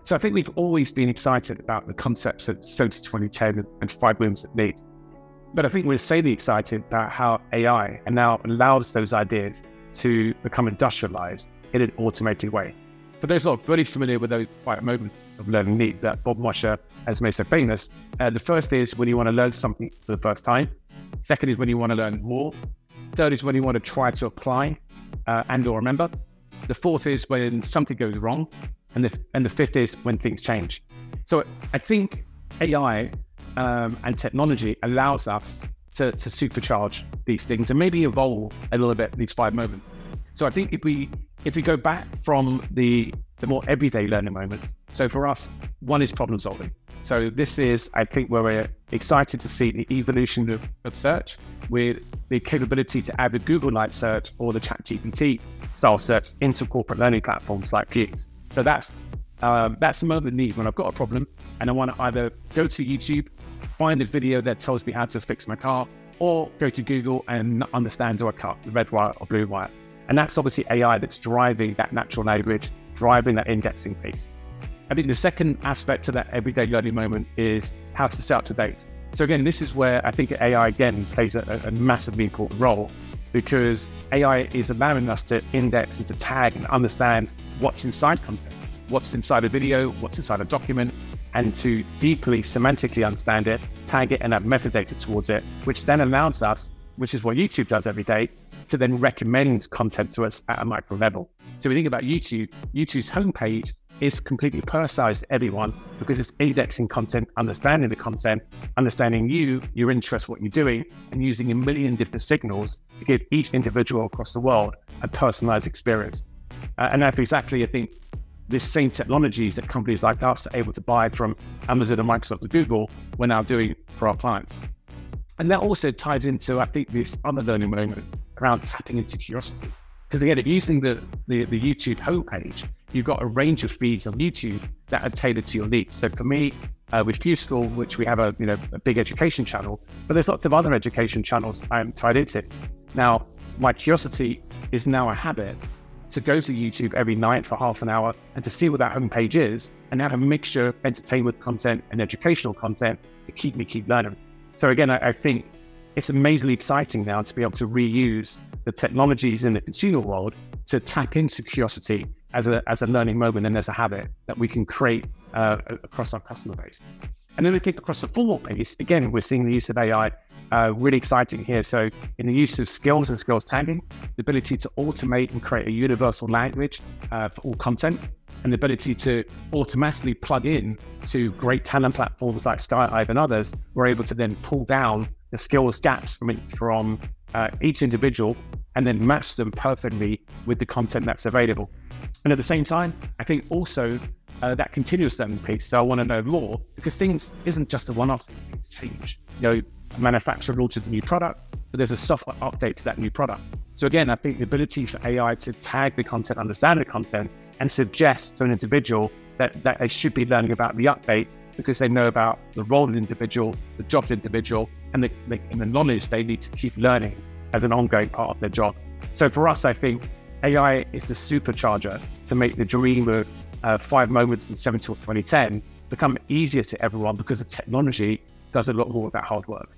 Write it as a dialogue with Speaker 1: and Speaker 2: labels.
Speaker 1: So I think we've always been excited about the concepts of 70-20-10 and 5 movements of need. But I think we're insanely excited about how AI now allows those ideas to become industrialized in an automated way. For those not really familiar with those 5 moments of learning need that Bob Mosher has made so famous, the first is when you want to learn something for the first time. Second is when you want to learn more. Third is when you want to try to apply and or remember. The fourth is when something goes wrong. And the fifth is when things change. So I think AI and technology allows us to supercharge these things and maybe evolve a little bit these 5 moments. So I think if we go back from the more everyday learning moments, so for us, one is problem solving. So this is, I think, where we're excited to see the evolution of search with the capability to add the Google-like search or the ChatGPT style search into corporate learning platforms like Fuse. So that's the moment of need when I've got a problem and I want to either go to YouTube, find a video that tells me how to fix my car, or go to Google and understand, do I cut the red wire or blue wire? And that's obviously AI that's driving that natural language, driving that indexing piece. I think the second aspect to that everyday learning moment is how to stay up to date. So again, this is where I think AI again plays a massively important role, because AI is allowing us to index and to tag and understand what's inside content, what's inside a video, what's inside a document, and to deeply semantically understand it, tag it, and have metadata towards it, which then allows us, which is what YouTube does every day, to then recommend content to us at a micro level. So we think about YouTube's homepage is completely personalized to everyone because it's indexing content, understanding the content, understanding you, your interests, what you're doing, and using a million different signals to give each individual across the world a personalized experience. And that's exactly, I think, this same technologies that companies like us are able to buy from Amazon and Microsoft and Google, we're now doing for our clients. And that also ties into, I think, this other learning moment around tapping into curiosity. Because again, using the YouTube homepage, you've got a range of feeds on YouTube that are tailored to your needs. So for me, with Fuse School, which we have a big education channel, but there's lots of other education channels I'm tied into. Now, my curiosity is now a habit to go to YouTube every night for half an hour and to see what that homepage is, and have a mixture of entertainment content and educational content to keep me learning. So again, I think it's amazingly exciting now to be able to reuse the technologies in the consumer world to tap into curiosity as a learning moment and as a habit that we can create across our customer base. And then we think across the formal piece, again, we're seeing the use of AI really exciting here. So in the use of skills and skills tagging, the ability to automate and create a universal language for all content, and the ability to automatically plug in to great talent platforms like SkyHive and others, we're able to then pull down the skills gaps from each individual and then match them perfectly with the content that's available. And at the same time, I think also that continuous learning piece. So I want to know more, because things isn't just a one-off, things change. A manufacturer launches a new product, but there's a software update to that new product. So again, I think the ability for AI to tag the content, understand the content, and suggest to an individual that they should be learning about the update because they know about the role of the individual, the job of the individual, and the knowledge they need to keep learning as an ongoing part of their job. So for us, I think AI is the supercharger to make the dream of 5 moments in 70-20-10 become easier to everyone, because the technology does a lot more of that hard work.